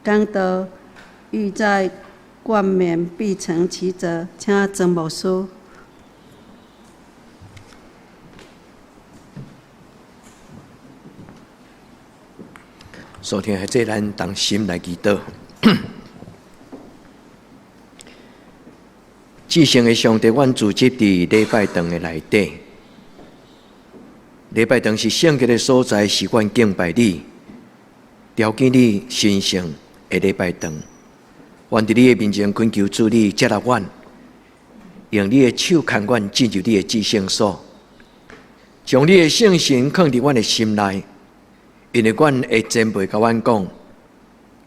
讲道欲在冠冕必成其责，请曾牧师。所听的，这咱同心来祈祷。至圣的上帝，阮组织伫礼拜堂的内底。礼拜堂是圣洁的所在，是阮敬拜你、条件你神圣的礼拜堂。阮伫你的面前恳求主，你接纳阮，用你的手牵阮进入你的至圣所，将你的圣神放伫阮的心内。因为阮的前辈甲阮讲，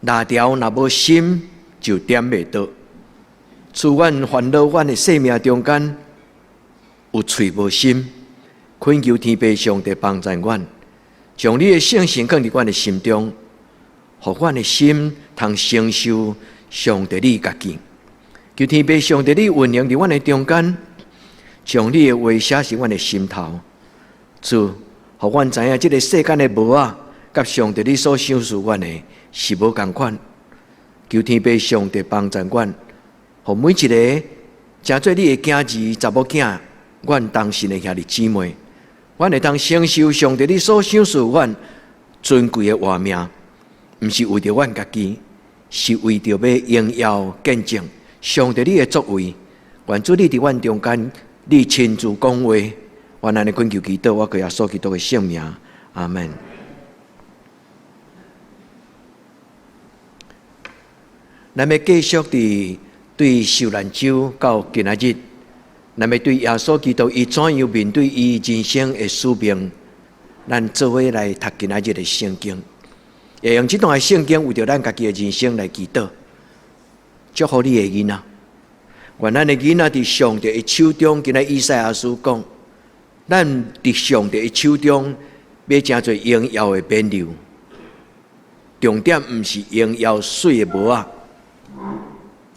哪条若无心，就点袂到。赐阮烦恼，阮的生命中间有喙无心。恳求天父上帝帮助阮，将你的圣神放伫阮的心中，互阮的心通承受上帝你家己。求天父上帝你运用伫阮的中间，将你的话写伫阮的心头。主，互阮知影即个世间的无啊，甲上帝你所赏赐阮的是无共款。求天父上帝帮助阮，互每一个诚做你的囝儿、查某囝，阮当信的兄弟姊妹。阮会当承受上帝你所赏赐阮尊贵的活命，毋是为着阮家己，是为着要荣耀见证上帝你的作为。愿主你伫阮中间，你亲自讲话。愿安尼恳求祈祷，我靠耶稣基督的圣名，阿门。咱要继续伫对受难周到今仔日。咱要对耶稣基督伊怎样面对伊人生的使命，咱做伙来读今仔日的圣经，会用这段的圣经为着咱家己的人生来祈祷，祝福你的囡仔。愿咱的囡仔伫上帝的手中，今仔以赛亚书讲，咱伫上帝的手中要诚侪荣耀的冕旒，重点毋是荣耀水的无仔，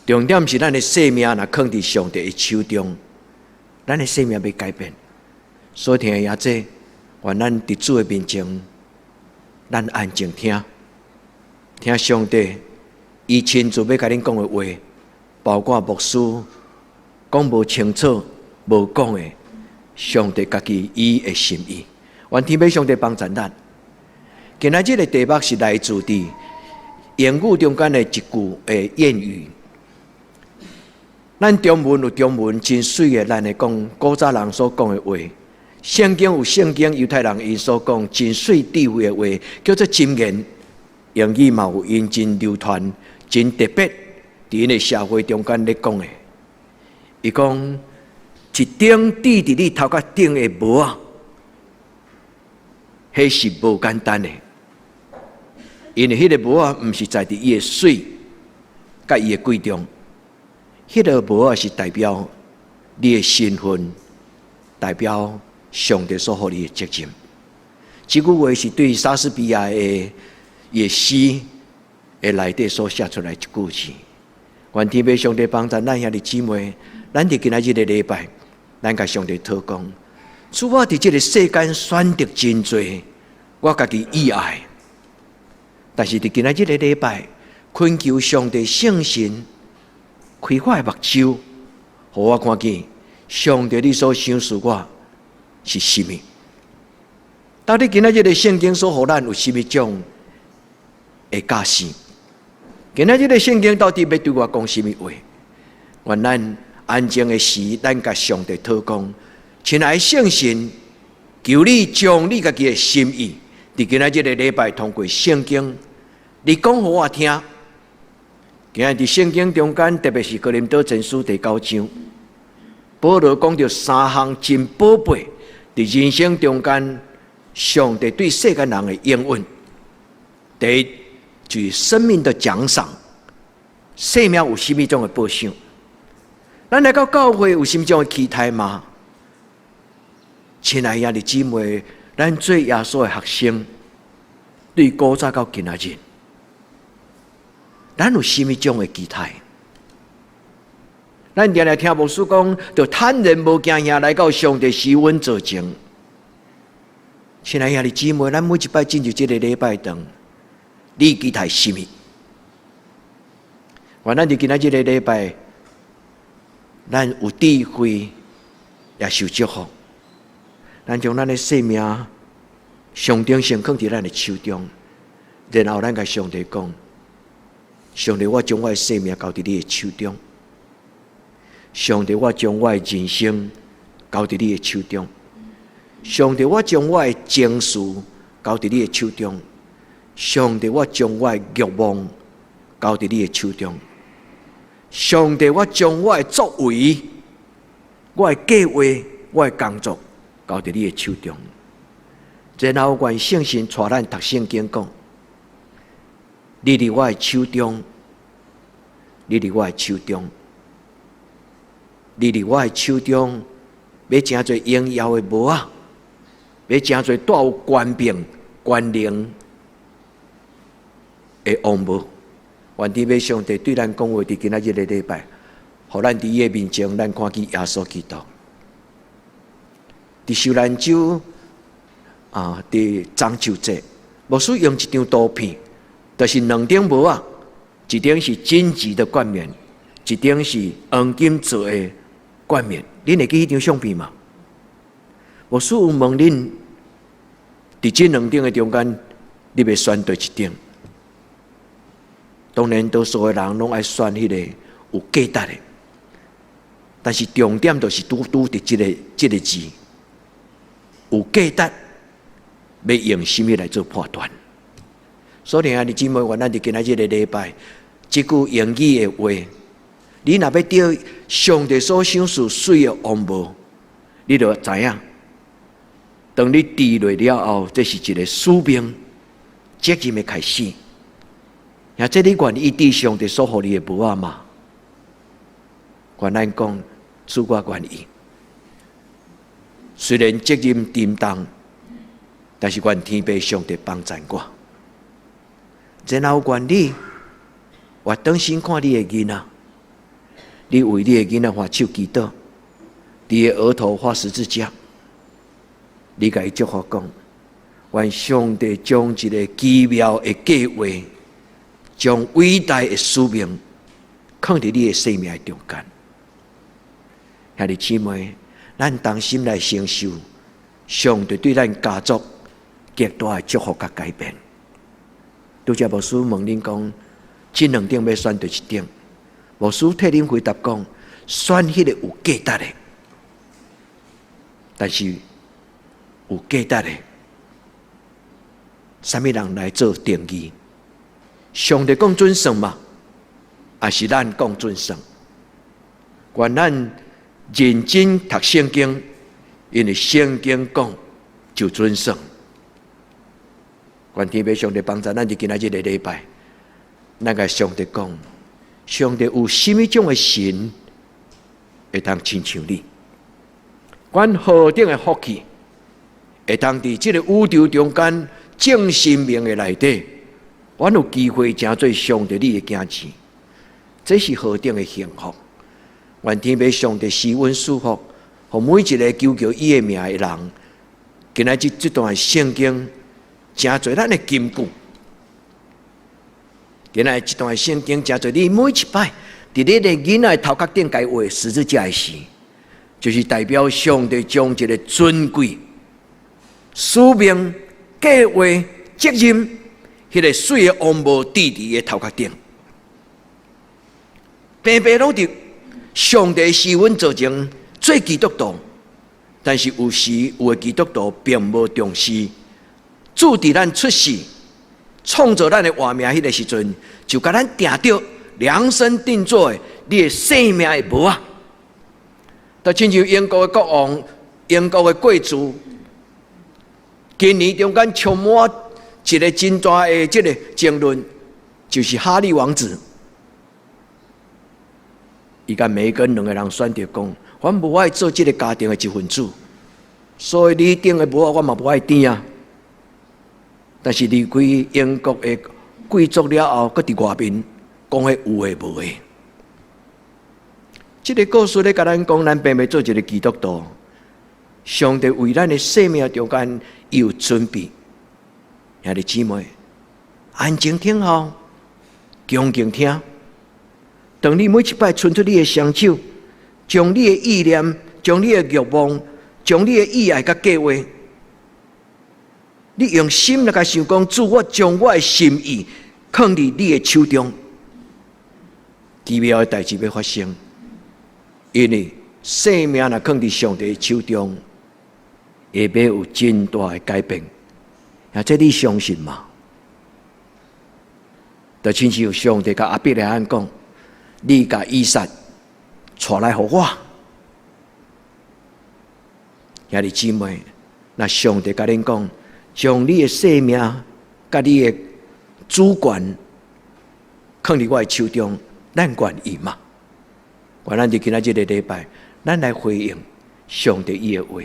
重点是咱的生命若放伫上帝的手中。咱的生命要改变，所听的也这，愿咱伫主的面前，咱安静听，听上帝伊亲自要甲恁讲的话，包括牧师讲无清楚、无讲的，上帝家己伊的心意。愿天父上帝帮助咱。今仔日的题目是来自伫言语中间的一句的谚语。咱中文有中文真水的，咱会讲古早人所讲的话；圣经有圣经犹太人因所讲真水智慧的话，叫做箴言。用语嘛有因真流传、真特别，伫因的社会中间咧讲的。伊讲一顶滴伫你头壳顶的帽啊，迄是无简单的，因为迄个帽啊，毋是在伫伊的水，甲伊的贵重。迄个帽啊，是代表你的身份，代表上帝所予你的责任。这句话是对莎士比亚的诗的内底所写出来一句字。愿天父上帝帮助咱兄弟姊妹，咱伫今仔日的礼拜，咱甲上帝讨讲，主我伫这个世间选择真多，我家己意爱，但是伫今仔日的礼拜，恳求上帝圣神开我的目睭，互我看见上帝你所赏赐我是甚么？到底今仔日的圣经所互咱有甚么种的教示？今仔日的圣经到底要对我讲甚么话？愿咱安静的时，咱甲上帝讨讲，亲爱的圣神，求你将你家己的心意，伫今仔日的礼拜通过圣经，你讲互我听。今日伫圣经中间，特别是哥林多前书第9章，保罗讲到三项真宝贝，伫人生中间，上帝对世间人的应允。第一，就是生命的奖赏，生命有甚么种的报赏？咱来到教会有甚么种的期待吗？亲爱兄弟姊妹，咱做耶稣的学生，对古早到今仔日。咱有甚么种的期待？咱常常听牧师讲，就坦然无惊吓来到上帝施恩做证。亲爱兄弟姊妹，咱每一摆进入这个礼拜堂，你期待甚么？咱伫今仔日的礼拜，咱有智慧，也受祝福。咱将咱的生命上顶先放伫咱的手中，然后咱甲上帝讲：上帝，我将我的生命交伫你的手中。上帝，我将我的人生交伫你的手中。上帝，我将我的情绪交伫你的手中。上帝，我将我的欲望交伫你的手中。上帝，我将我的作为、我的计划、我的工作交伫你的手中。然后愿圣神带咱读圣经讲：你伫我的手中，你伫我的手中，你伫我的手中，要真侪荣耀的无啊，要真侪带有权柄、权能的王无。愿天父上帝对咱讲话，伫今仔日的礼拜，互咱伫伊的面前，咱看见耶稣基督。伫受难周伫中秋节，牧师用一张图片，就是两顶帽啊，一顶是荆棘的冠冕，一顶是黄金做的冠冕。恁会记迄张相片吗？牧师有问恁，伫这两顶的中间，你要选对一顶？当然，多数的人拢爱选迄个有价值的，但是重点就是拄伫这个字，有价值，要用什么来做判断？所以啊，你姊妹，咱伫今仔日的礼拜，即句英语的话，你若要得上帝所赏赐水的王无，你就知影，当你治落了后，这是一个使命责任的开始。也这你愿意伫上帝所予你的无啊嘛？愿咱讲，主我愿意。虽然责任沉重，但是愿天父上帝帮助我。然后愿你活当心看你的囡仔，你为你的囡仔发手祈祷，你的额头画十字架，你甲伊祝福讲，愿上帝将一个奇妙的计划。将伟大的使命放伫你的生命中间，兄弟姊妹，咱同心来承受上帝对咱家族极大的祝福甲改变。拄则牧师问恁讲，这两顶要选对一顶？牧师替恁回答讲，选迄个有价值的，但是有价值的，什么人来做定义？上帝讲准算嘛，还是咱讲准算？愿咱认真读圣经，因为圣经讲就准算。愿天父上帝帮助咱，伫今仔日的礼拜，咱甲上帝讲，上帝有什么种的神会当亲像你？阮何等的福气，会当伫这个宇宙中间正生命的内底。阮有机会成做上帝你的囝子，这是何等的幸福！愿天父上帝施恩赐福，互每一个求伊的名的人，今仔日这段圣经真侪咱的金句，今仔日这段圣经真侪你每一摆伫你的囡仔头壳顶该画十字架的时，就是代表上帝将一个尊贵、使命、计划、责任。迄个水的王无弟弟的头壳顶，平平拢伫上帝施恩造成做基督徒，但是有时有的基督徒并无重视，主伫咱出世、创造咱的活命迄个时阵，就甲咱定着量身定做的你的生命的无啊！就亲像英国的国王、英国的贵族，今年中间充满。一个真大的这个争论，就是哈利王子，伊甲梅根两个人选择讲，阮无爱做这个家庭的一份子，所以你顶的帽我嘛无爱顶啊。但是离开英国的贵族了后，搁伫外面讲迄有诶无诶。这个故事咧，甲咱讲，咱并未做一个基督徒，上帝为咱的生命中间有准备。兄弟姊妹，安静听候，恭敬听，当你每一摆伸出你的双手，将你的意念、将你的欲望、将你的意爱甲计划，你用心来甲想讲，主，我将我的心意放伫你的手中，奇妙的代志要发生。因为生命若放伫上帝的手中，会要有真大的改变。啊，这你相信吗？就亲像上帝甲亚伯拉罕讲：“你甲以撒带来互我。”兄弟姊妹，那上帝甲恁讲，将你的生命甲你的主权放伫我的手中，咱愿意吗？我咱就今仔日个礼拜，咱来回应上帝伊的话。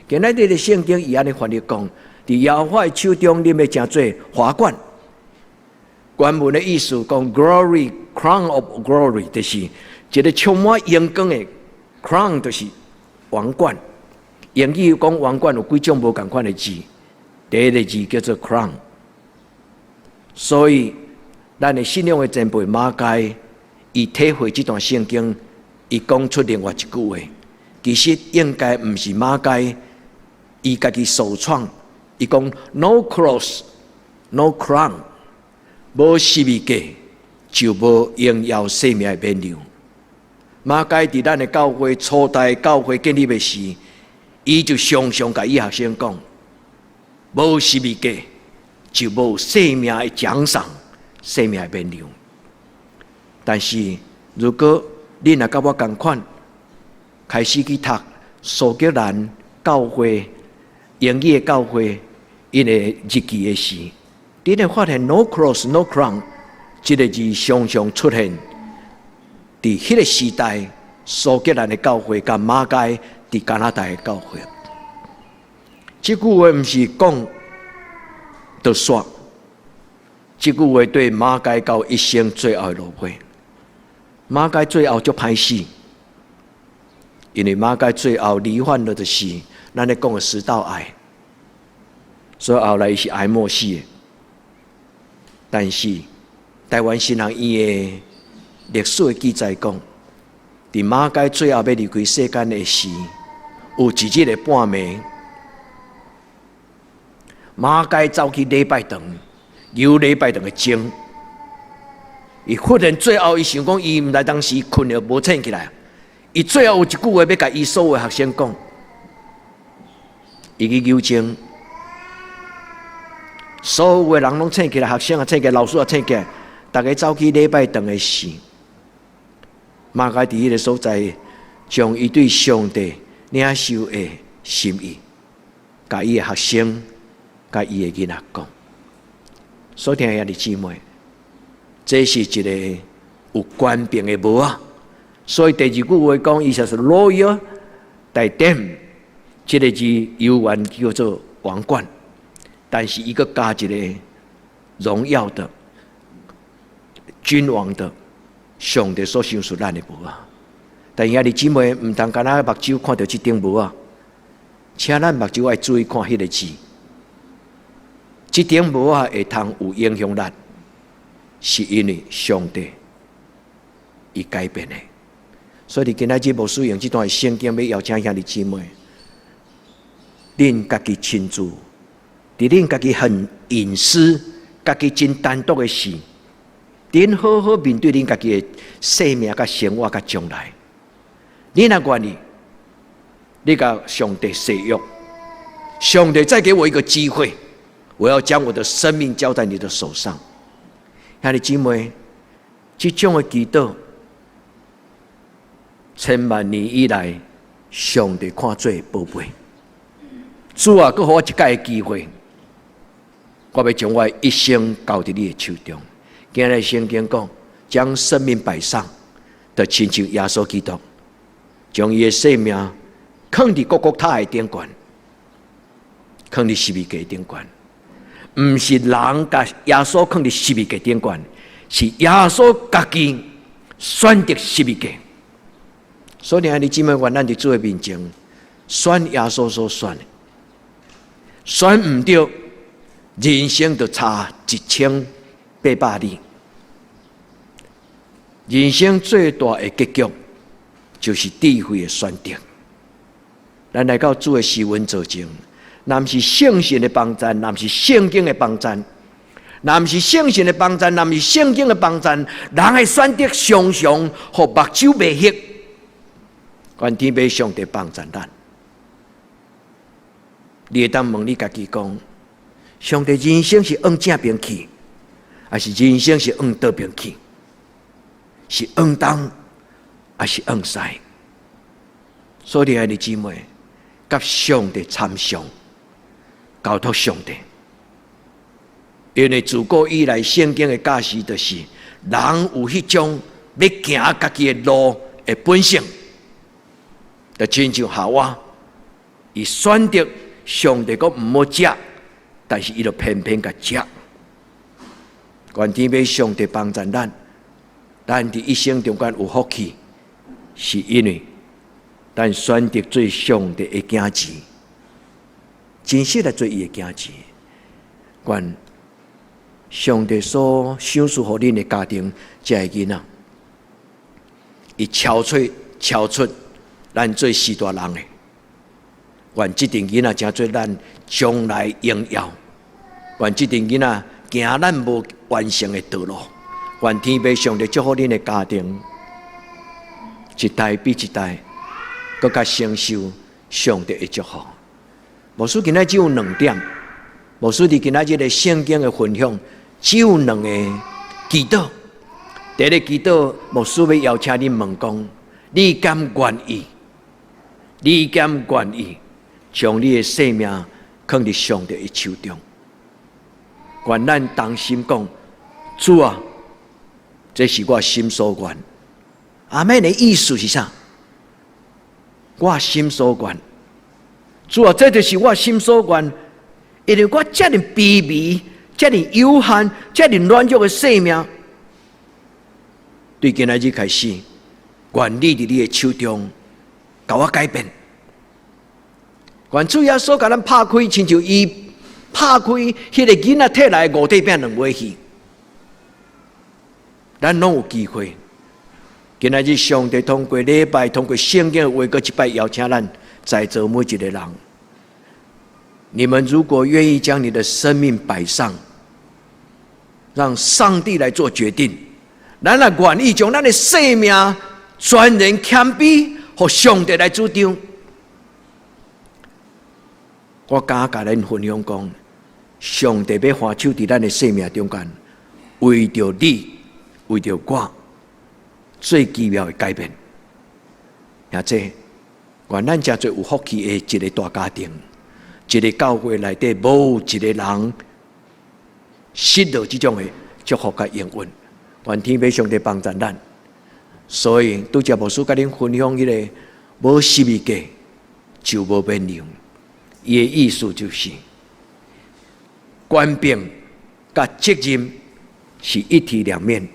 今仔日的圣经伊安尼翻译讲，伫耶和华的手中，你要成做华冠。原文的意思讲 ，glory crown of glory， 就是一个充满荣光的 crown， 就是王冠。英语讲王冠有几种无同款的字，第一个字叫做 crown。所以，咱的信仰的前辈马该，伊体会这段圣经。伊讲出另外一句话，其实应该毋是马该，伊家己首创。伊讲 ：No cross, no crown， 无十字架就无荣耀生命的冕旒。马该伫咱的教会初代教会建立的时，伊就常常甲伊学生讲：无十字架就无生命的奖赏，生命的冕旒。但是如果你若甲我同款，开始去读苏格兰教会、英语的教会因的日记的时，你会发现 “no cross, no crown” 这个字常常出现伫迄个时代苏格兰的教会甲马该伫加拿大的教会。这句话毋是讲就煞，这句话对马该到一生最后的路会。马该最后就歹死，因为马该最后罹患了的是咱咧讲的食道癌，所以后来伊是癌末死的。但是台湾新学院的历史的记载讲，伫马该最后要离开世间的时，有一日的半暝，马该走去礼拜堂，游礼拜堂的钟。伊忽然最后，伊想讲，伊毋来当时困了无醒起来。伊最后有一句话要甲伊所有的学生讲，伊去纠正，所有的人拢醒起来，学生也醒起来，老师也醒起来，大家走去礼拜堂的时，马该伫迄个所在，将伊对上帝领受的心意，甲伊的学生，甲伊的囡仔讲。所听兄弟姊妹。这是一个有官兵的帽啊，所以第二句话讲，伊就是 royal diadem， 这个字由原叫做王冠，但是伊个加一个荣耀的、君王的、上帝所赏赐咱的帽啊。但是兄弟姊妹唔通干那目睭看到这顶帽啊，请咱目睭爱注意看迄个字，这顶帽啊会通有影响咱。是因为上帝伊改变的，所以你今仔日无使用这段圣经，要邀请兄弟姊妹，恁家己亲自，伫恁家己很隐私、家己真单独的事，恁好好面对恁家己的生命、甲生活、甲将来。你若愿意，你甲上帝誓约，上帝再给我一个机会，我要将我的生命交在你的手上。兄弟姊妹，这种的祈祷，千万年以来，上帝看做宝贝。主啊，佮予我一届机会，我要将我的一生交伫你的手中。今日圣经讲，将生命摆上，就亲像耶稣基督，将伊的生命放伫各各他的顶悬，放伫十字架顶悬。毋是人甲耶稣放伫十字架顶悬，是耶稣家己选择十字架。所以，兄弟姊妹，愿咱伫主的面前选耶稣所选的，选毋对，人生就差1800里。人生最大的结局就是智慧的选择。咱来到主的时运做前，若不是圣神的帮助，若不是圣经的帮助，若不是圣神的帮助，若不是圣经的帮助，人的选择常常互目睭未翕。愿天父上帝帮助咱。你会当问你家己讲：上帝人生是往正边去，还是人生是往倒边去？是往东，还是往西？所以，爱的姊妹，甲上帝参详，交托上帝。因为自古以来，圣经的教示就是，人有迄种要行家己的路的本性，就亲像夏娃，伊选择上帝讲唔好食，但是伊就偏偏甲食。愿天父上帝帮助咱，咱伫一生中间有福气，是因为咱选择做上帝的囝子，真实来做伊的囝子。愿上帝所赏赐互恁的家庭，这个囡仔，伊超出咱做四大人的。愿这阵囡仔成做咱将来荣耀。愿这阵囡仔行咱无完成的道路。愿天父上帝祝福恁的家庭，一代比一代，更加承受上帝的祝福。牧师今仔只有2点，牧师伫今仔日的圣经的分享只有2个祈祷。第一个祈祷，牧师要邀请恁问讲：你敢愿意？你敢愿意将你的生命放伫上帝的手中？愿咱同心讲：主啊，这是我心所愿。阿们的意思是啥？我心所愿。主啊，这就是我心所愿。因为我这么卑微、这么有限、这么软弱的生命，对今仔日开始，愿你伫你的手中，甲我改变。愿主耶稣甲咱拍开，亲像伊拍开迄个囡仔摕来5块饼2尾鱼，咱拢有机会。今仔日上帝通过礼拜，通过圣经的话，搁一摆邀请咱在座每一个人。你们如果愿意将你的生命摆上，让上帝来做决定，咱也愿意将咱的生命全然谦卑，和上帝来主张。我敢甲恁分享讲，上帝要欢手伫咱的生命中间，为着你，为着我，最奇妙的改变。也这，愿咱真最有福气的一个大家庭。一个教会内底无一个人失落这种的祝福甲应允，愿天父上帝帮助咱。所以拄则牧师甲恁分享迄个无12个就无免流，伊的意思就是官兵甲责任是一体两面，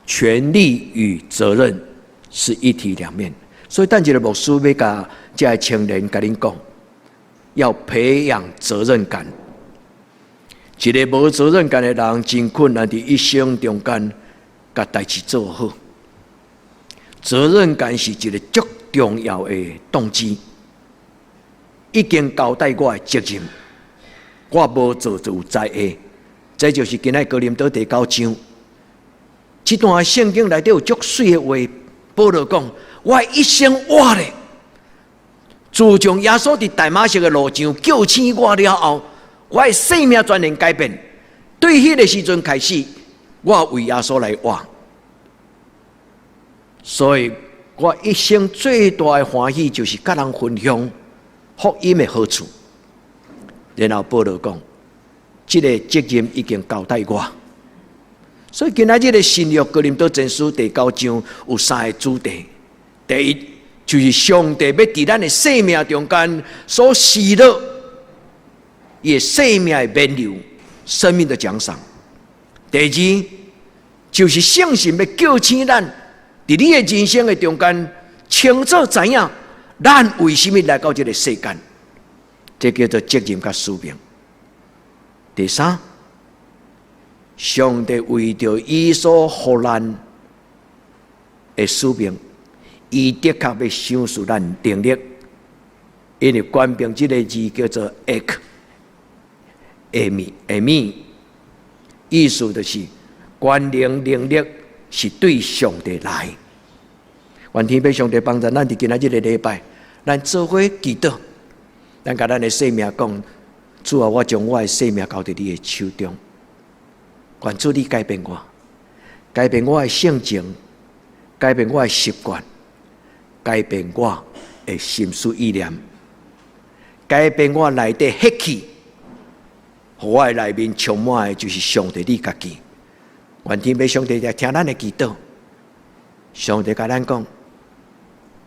权利与责任是一体两面。所以，等一个牧师要甲这些青年甲恁讲。要培养责任感。一个无责任感的人，真困难伫一生中间，甲代志做好。责任感是一个足重要的动机。已经交代我的责任，我无做就有灾厄。这就是今仔哥林多第9章，这段圣经内底有足水的话，保罗讲：我一生活咧。自从耶稣伫大马色的路上叫醒我了后，我的生命全然改变。对迄个时阵开始，我为耶稣来活，所以我一生最大的欢喜就是甲人分享福音的好处。然后保罗讲，这个责任已经交代我。所以今仔日的新约哥林多前书第9章有3个主题，第一。就是上帝要伫咱的生命中间所施落，伊的生命的免流，生命的奖赏。第二，就是圣神要叫醒咱，伫你的人生的中间，清楚知影咱为什么来到这个世间，这叫做责任甲使命。第三，上帝为着伊所予咱的使命，伊的确要赏赐咱能力，因为官兵这个字叫做 ek， 下面意思就是官能能力是对上帝来。愿天父上帝帮助咱伫今仔日的礼拜，咱做伙祈祷，咱甲咱的生命讲：主啊，我将我的生命交伫你的手中，愿主你改变我，改变我的性情，改变我的习惯，改变我的心思意念，改变我内底血气，互我的内面充满的就是上帝你家己。愿天父上帝来听咱的祈祷，上帝甲咱讲。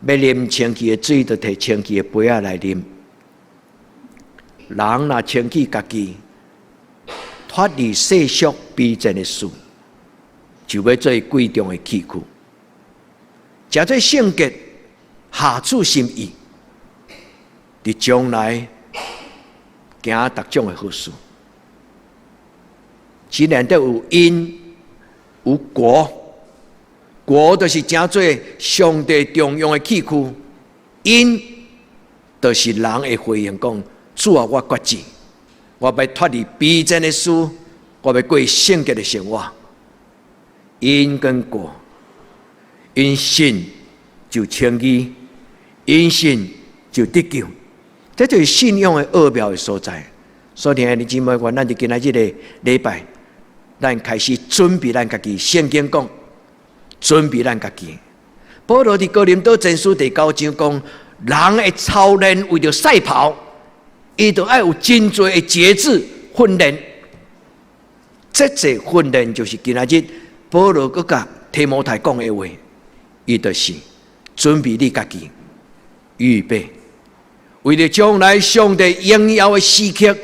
要啉清气的水，就摕清气的杯仔来啉。人若清气家己，脱离世俗卑贱的事，就要做贵重的器具，食做圣洁，下处心意，伫将来行各种的好事。只然得有因有果。果就是正做上帝重用的器具，因就是人会回应讲：主啊，我决志，我要脱离卑贱的事，我要过圣洁的生活。因跟果，因信就称义，因信就得救，这就是信仰的奥妙的所在。所以，弟兄姊妹，咱伫今仔日的礼拜，咱开始准备咱家己。圣经讲。准备咱家己。保罗伫哥林多前书第9章讲，人会操练为着赛跑，伊就要有真侪的节制训练。这些训练就是今仔日保罗佮甲提摩太讲的话，伊就是准备你家己，预备，为了将来上帝荣耀的时刻，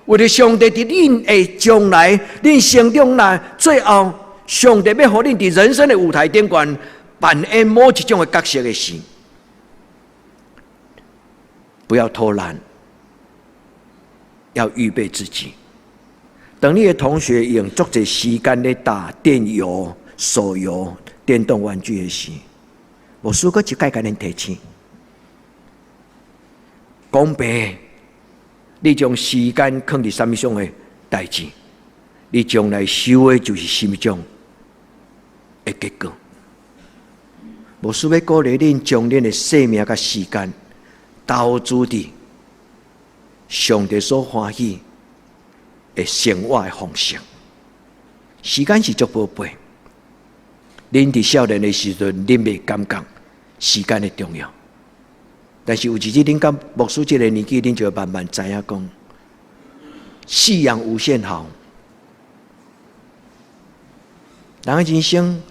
为了上帝伫恁的将来，恁成长来最后。上帝要互恁伫人生的舞台顶悬扮演某一种的角色的时，不要偷懒，要预备自己。等你的同学用足侪时间咧打电游、手游、电动玩具的时，无输过一届甲恁提醒，讲白，你将时间放伫什么上的代志，你将来收的就是什么种的结果。无需要鼓励恁将恁的生命甲时间投资伫上帝所欢喜的生活的方式。时间是足宝贝，恁伫少年的时阵，恁袂感觉时间的重要，但是有一日恁到牧师这个年纪，恁就会慢慢知影讲，夕阳无限好。人的人生，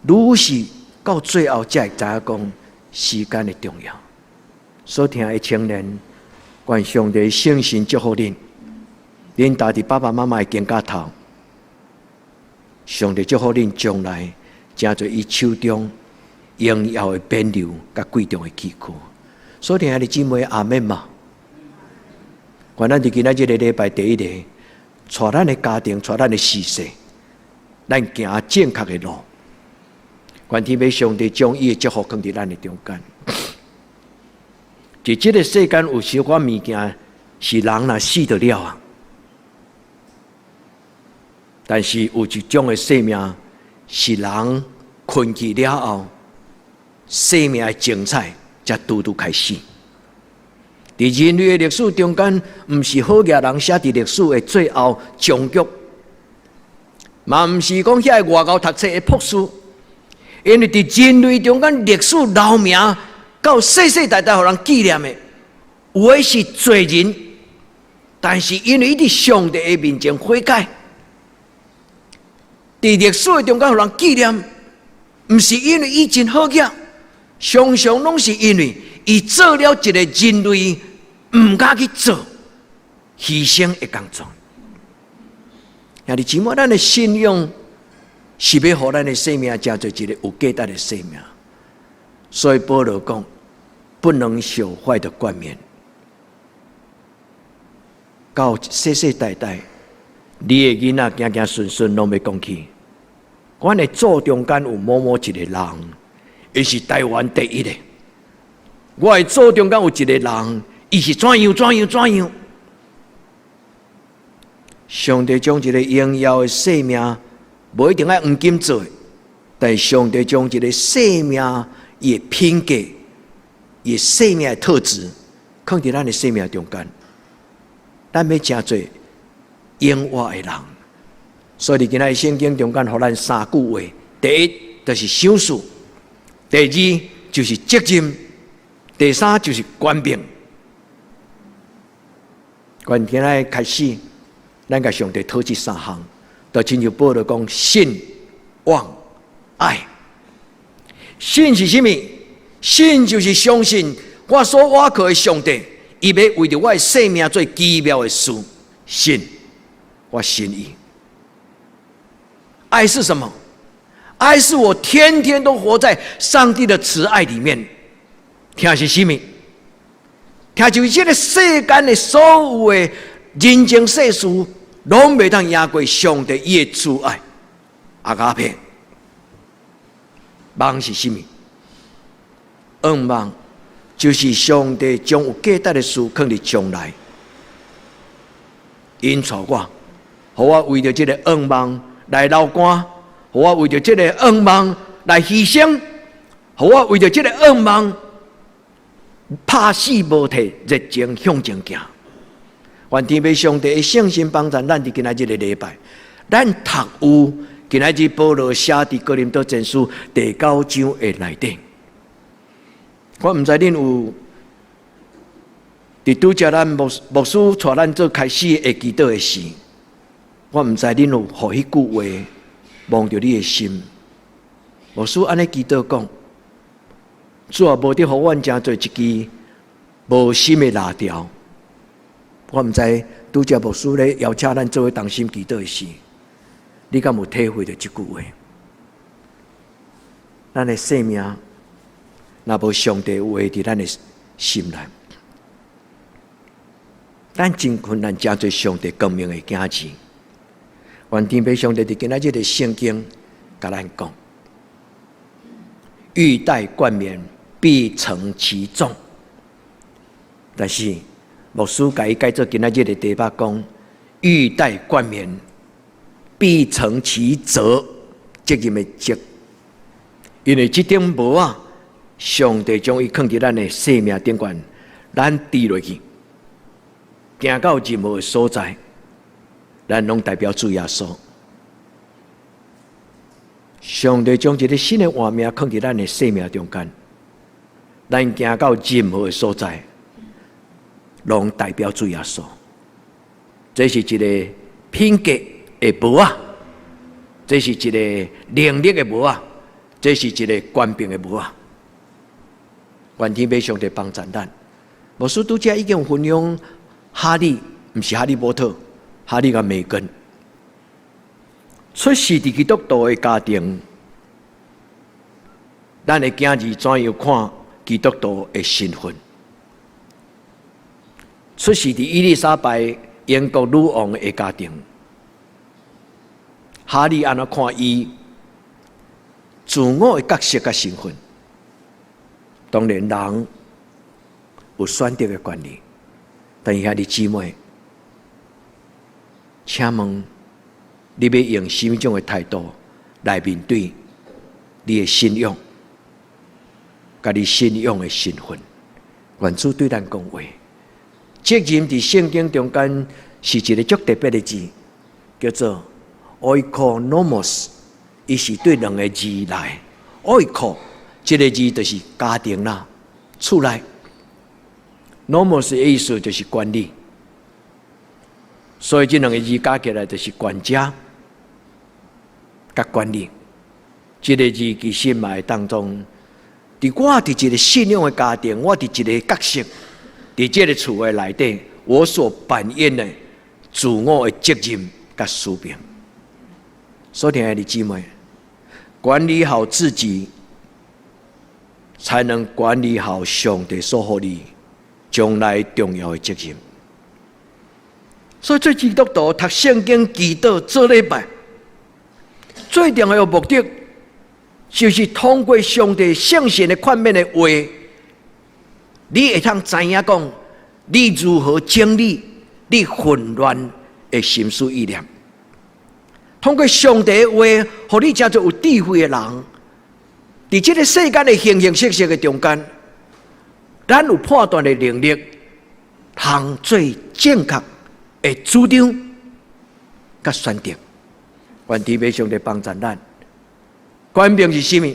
愈是到最后才会知影讲时间的重要。所听的青年，愿上帝圣神祝福恁，恁踏伫爸爸妈妈的肩胛头，上帝祝福恁将来正做伊手中荣耀的冕旒甲贵重的器具。所听的姊妹，阿们嘛！愿咱伫今仔日的礼拜第一日，带咱的家庭，带咱的事世，咱行正确的路。愿天父上帝将伊的祝福放伫咱的中间。在这个世间有小可物件是人若死得了啊，但是有一种的生命是人困去了后，生命的精彩才拄拄开始。伫人类的历史中间，毋是好野人写伫历史的最后终局，嘛毋是讲遐个外口读册的博士，因为伫人类中间历史留名到世世代代互人纪念的，有的是罪人，但是因为伊伫上帝的面前悔改，伫历史的中间互人纪念，毋是因为伊真好业，常常拢是因为伊做了一个人类毋敢去做牺牲的工作。兄弟姊妹，咱的信仰是要互咱的生命成做一个有价值的生命。所以保罗讲，不能朽坏的冠冕，到世世代代，你的囡仔行行顺顺拢要讲起。阮的祖中间有某某一个人，伊是台湾第一的。我的祖中间有一个人，伊是怎样？上帝将一个荣耀的生命，无一定要黄金做，但上帝将一个生命伊的品格、伊的生命的特质，放伫咱的生命中间。咱要真做永活的人，所以今仔圣经中间，互咱三句话：第一就是赏赐，第二就是责任，第三就是权柄。关今仔开始，咱甲上帝讨这三项，就亲像保罗讲：信、望、爱。信是什么？信就是相信我所倚靠的上帝，伊要为着我的生命做奇妙的事。信，我信伊。爱是什么？爱是我天天都活在上帝的慈爱里面。听是什么？听就是这个世间的所有的人情世事，拢袂当赢过上帝伊的慈爱。阿嘎佩，望是什么？愿望就是上帝将有价值的事放伫将来。因带我，互我为着这个愿望来流汗，互我为着这个愿望来牺牲，互我为着这个愿望拍死无退，热情向前行。愿天父上帝的圣心帮助咱伫今仔日的礼拜，咱读有今仔日保罗写伫哥林多前书第9章的内底。我毋知恁有伫拄则咱牧师带咱做开始会祈祷的时，我毋知恁有互迄句话望着你的心。牧师安尼祈祷讲：主啊，无得互阮真做一支无心的蜡条。我毋知拄则牧师咧邀请咱做伙同心祈祷的时，你敢有体会到这句话？咱的生命若无上帝话伫咱的心内，咱真困难真做上帝光明的子子。愿天父上帝伫今仔日的圣经甲咱讲：欲戴冠冕，必承其重。但是牧师甲伊改做今仔日的题目讲：欲戴冠冕，必承其责，责任的责。因为这点无啊，上帝将伊放伫咱的生命顶悬，咱低落去，行到任何的所在，咱拢代表主耶稣。上帝将一个新的画面放伫咱的生命中间，咱行到任何的所在，拢代表主耶稣。这是一个品格的无啊，这是一个能力的无啊，这是一个权柄的无啊。愿天父上帝帮助咱。牧师拄则已经分享哈利，毋是哈利波特，哈利甲梅根出世伫基督徒的家庭，咱的囝儿怎样看基督徒的身份？出世伫伊丽莎白英国女王的家庭，哈利安怎看伊自我的角色甲身份？当然，人有选择的权利，但是兄弟姊妹，请问你要用什么种的态度来面对你的信仰，甲你信仰的身份？愿主对咱讲话。责任伫圣经中间是一个足特别的字，叫做 oikonomos， 伊是对两个字来 oiko。这个字就是家庭啦，厝内。nomos 的意思就是管理，所以这两个字加起来就是管家甲管理。这个字其实嘛会当中，伫我伫一个信仰的家庭，我伫一个角色，伫这个厝的内底，我所扮演的自我的责任甲使命。所以，兄弟姊妹，管理好自己，才能管理好上帝所予你将来重要的责任。所以做基督徒读圣经、祈祷、做礼拜，最重要的目的，就是通过上帝圣贤的宽免的话，你会通知影讲，你如何整理你混乱的心思意念。通过上帝的话，互你叫做有智慧的人，在这个世间的形形色色的中间，咱有判断的能力，通做正确的主张甲选择。愿天父上帝帮助咱。官兵是什么？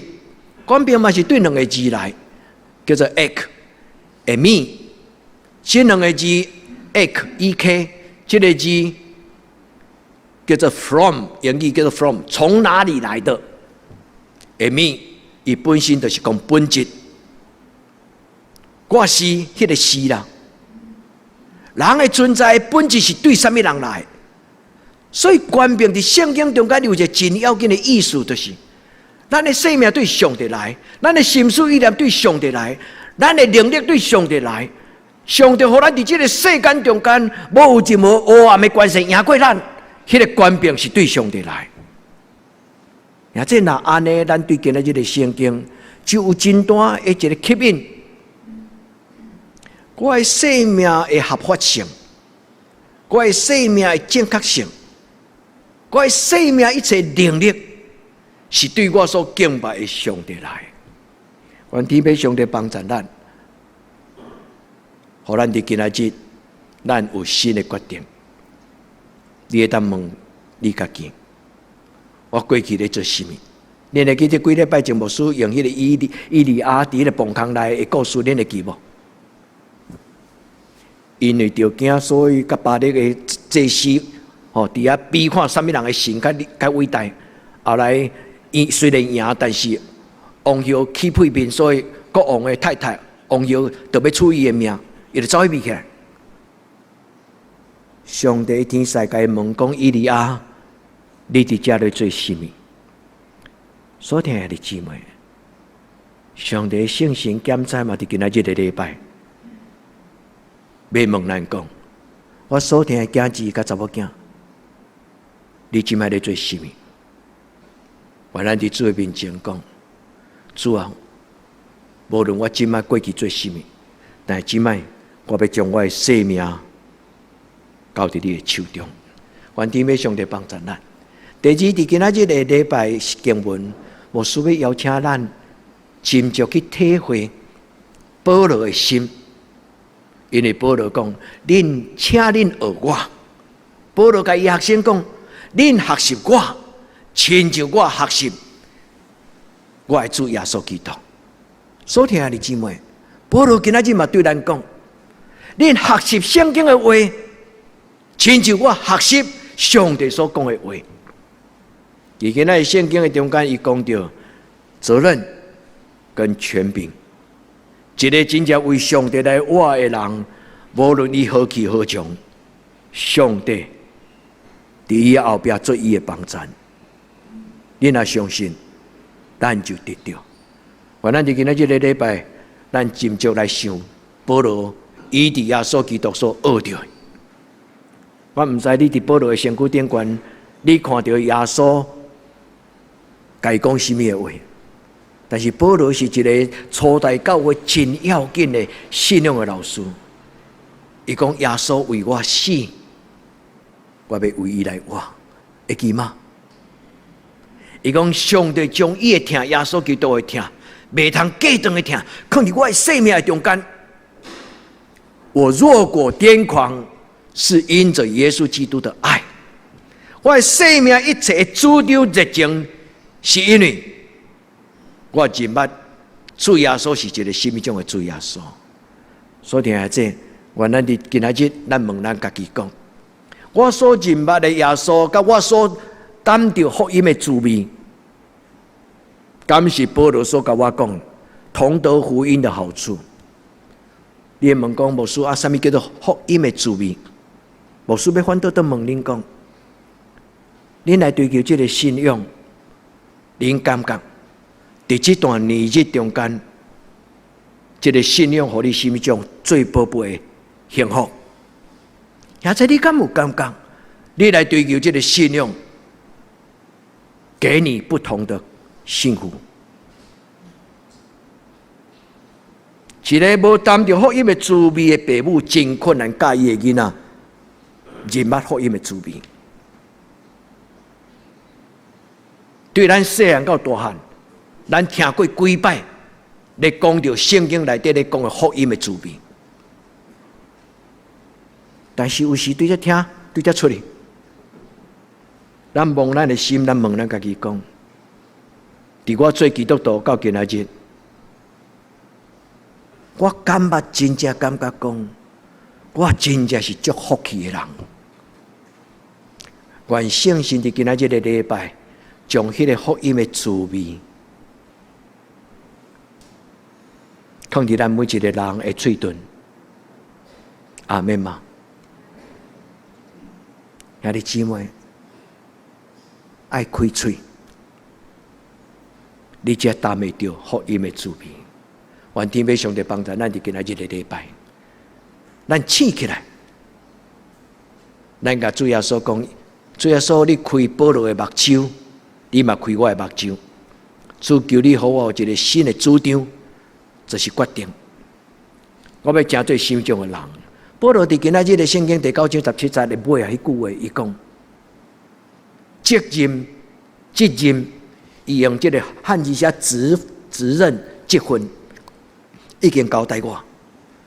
官兵嘛是对两个字来，叫做 ek、me。这两个字 ek，这个字叫做 from， 英语叫做 from， 从哪里来的 ？me， 伊本身就是讲本质。我是迄个是啦。人的存在本质是对什么人来？所以官兵伫圣经中间有一个真要紧的意思，就是咱的生命对上帝来，咱的心思意念对上帝来，咱的能力对上帝来。上帝互咱伫这个世间中间，无有任何黑暗的关系赢过咱，迄个官兵是对上帝来。也这若安尼，咱对今仔日的圣经就有真大的一个吸引。我的生命的合法性，我的生命的正确性，我的生命一切能力，是对我所敬拜的上帝来。愿天父上帝帮助咱，互咱伫今仔日，咱有新的决定。你会当问你家己，我过去咧做什么？恁会记得几礼拜前牧师用迄个以利亚伫咧崩坑内的故事，恁会记无？因为着惊，所以甲巴力的祭司伫遐比看什么人的神较伟大。后来伊虽然赢，但是王后起配面，所以国王的太太王后就要取伊的命，伊就走去避起来。上帝天世界问讲：以利亚，你伫遮咧做什么？所听的姊妹，上帝圣神检查嘛，伫今仔日的礼拜。要问咱讲，我所听的囝子甲查某囝，你即摆咧做什么？愿咱伫主的面前讲，主啊，无论我即摆过去做什么，但是即摆我要将我的生命交伫你的手中。愿天父上帝帮助咱。第二，伫今仔日的礼拜经文，牧师要邀请咱斟酌去体会保罗的心。因为保罗讲：“恁请恁学我。”保罗甲伊学生讲：“恁学习我，亲像我学习我的主耶稣基督。”所听的姊妹，保罗今仔日嘛对咱讲：“恁学习圣经的话，亲像我学习上帝所讲的话。”而今仔圣经的中间，伊讲到责任跟权柄。一个真正为上帝来活的人，无论伊何去何从，上帝伫伊后壁做伊的帮衬。你若相信，咱就得着。愿咱伫今仔日个礼拜，咱斟酌来想保罗伊伫耶稣基督所学着的。我毋知你伫保罗的身躯顶悬，你看到耶稣甲伊讲什么的话？但是保罗是一个初代教会真要紧的信仰的老师。伊讲耶稣为我死，我要为伊来活，会记吗？伊讲上帝将伊的疼，耶稣基督的疼，袂通过长的疼，放伫我的生命的中间。我若果癫狂，是因着耶稣基督的爱。我的生命一切的主张热情，是因为我认捌主耶稣是一个什么种的主耶稣。所以听下这，愿咱伫今仔日，咱问咱家己讲：我所认捌的耶稣，甲我所担着福音的滋味，敢是保罗所甲我讲同得福音的好处？你会问讲，牧师啊，什么叫做福音的滋味？牧师要反倒问恁讲：恁来追求这个信仰，恁感觉？在这段年日中间，这个信仰互你心目中最宝贝的幸福，也在你敢有感觉？你来追求这个信仰，给你不同的幸福，一个无担着福音的滋味的父母，真困难教伊的囡仔认捌福音的滋味。对咱细汉到大汉，咱听过几摆，咧讲着圣经内底咧讲的福音的滋味，但是有时对只听，对只出去，咱望咱的心，咱问咱家己讲：，伫我做基督徒到今仔日，我感觉真正感觉讲，我真正是足福气的人。愿圣神伫今仔日的礼拜，将迄个福音的滋味，放伫咱每一个人的嘴唇。阿们嘛，兄弟姊妹，爱开嘴，你才担会到福音的滋味。愿天父上帝帮助咱伫今仔日的礼拜，咱醒起来，咱甲主耶稣讲。主耶稣，你开保罗的目睭，你嘛开我的目睭。主求你，给我有一个新的主张，就是决定。我要成做心中的人。保罗伫今仔日的圣经第9章17节的尾啊，迄句话，伊讲：责任，伊用这个汉字写责任职分，已经交代我。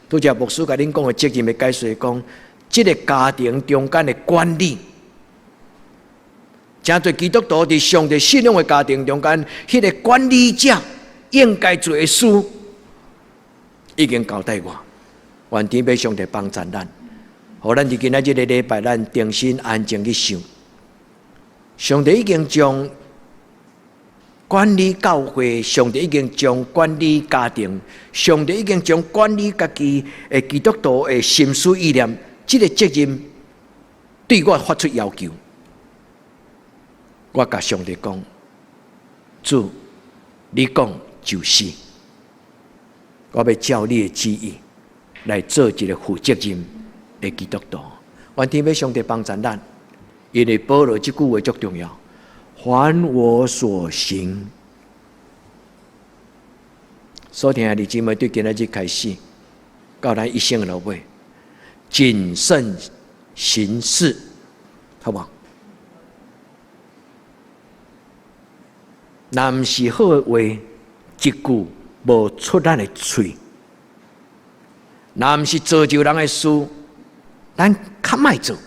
拄则牧师甲恁讲的责任的解说讲，这个家庭中间的管理。真侪基督徒伫上帝信仰的家庭中间，迄个管理者应该做的事，已经交代我。愿天父上帝帮助咱，互咱伫今仔日的礼拜，咱定心安静去想。上帝已经将管理教会，上帝已经将管理家庭，上帝已经将管理家己的基督徒的心思意念，这个责任对我发出要求。我甲上帝讲，主，你讲就是，我要照你的旨意来做一个负责任的基督徒。愿天父上帝帮助咱，因为保罗这句话足重要。凡我所行，所听的弟兄们对今仔日开始，到咱一生的落尾，谨慎行事，好不好？若毋是好的话，一句无出咱的嘴；若毋是造就人的事，咱较莫做。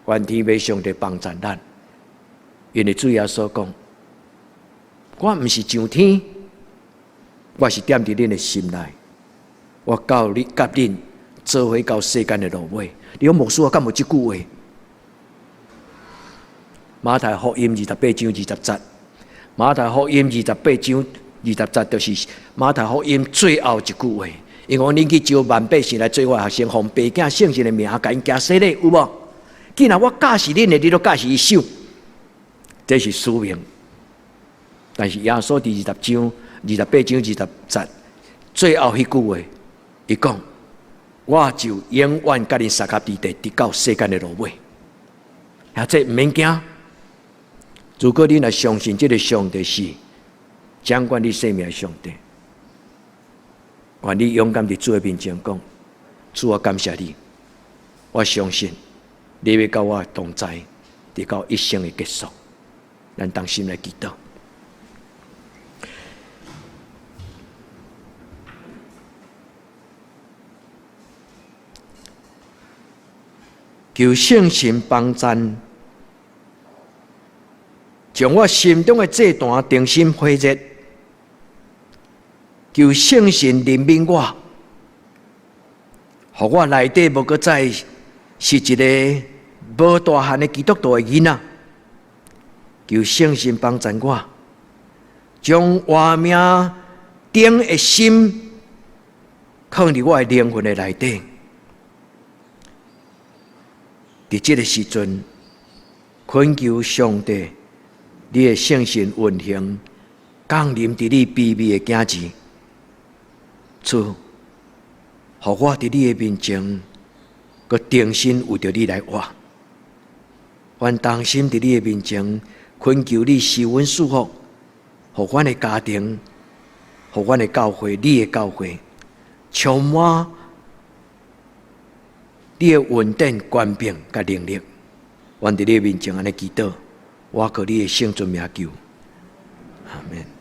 愿天父上帝帮助咱，因为主耶稣讲：我毋是上天，我是踮伫恁的心内，我甲恁做伙到世间的落尾。你讲牧师，我敢无即句话？马太福音28章20节。马太福音28章20节，就是马太福音最后一句话。因为恁去招万百姓来做我学生，奉爸囝圣神的名，甲因行洗礼，有无？既然我教是恁的，你都教是伊手，这是使命。但是耶稣第28章20节最后迄句话，伊讲：我就永远甲恁三合之地，直到世间的落尾。啊，这毋免惊。如果你若相信这个上帝是掌管你生命的上帝，愿你勇敢伫主的面前讲：主，我感谢你，我相信你要甲我同在，直到一生的结束。咱同心来祈祷。求圣神帮助，将我心中的这段定心火热，求圣神怜悯我，互我内底无搁再是一个无大汉的基督徒的囡仔。求圣神帮助我，将活命顶的心放伫我的灵魂的内底。伫这个时阵，恳求上帝，你的圣神运行，降临伫你卑微的囝子，主，互我伫你的面前，佮定心为着你来活。愿当心伫你的面前，恳求你施恩赐福，互阮的家庭，互阮的教会，你的教会，充满你的稳定、权柄、甲能力。愿伫你面前安尼祈祷，我靠你的圣尊名求，阿门。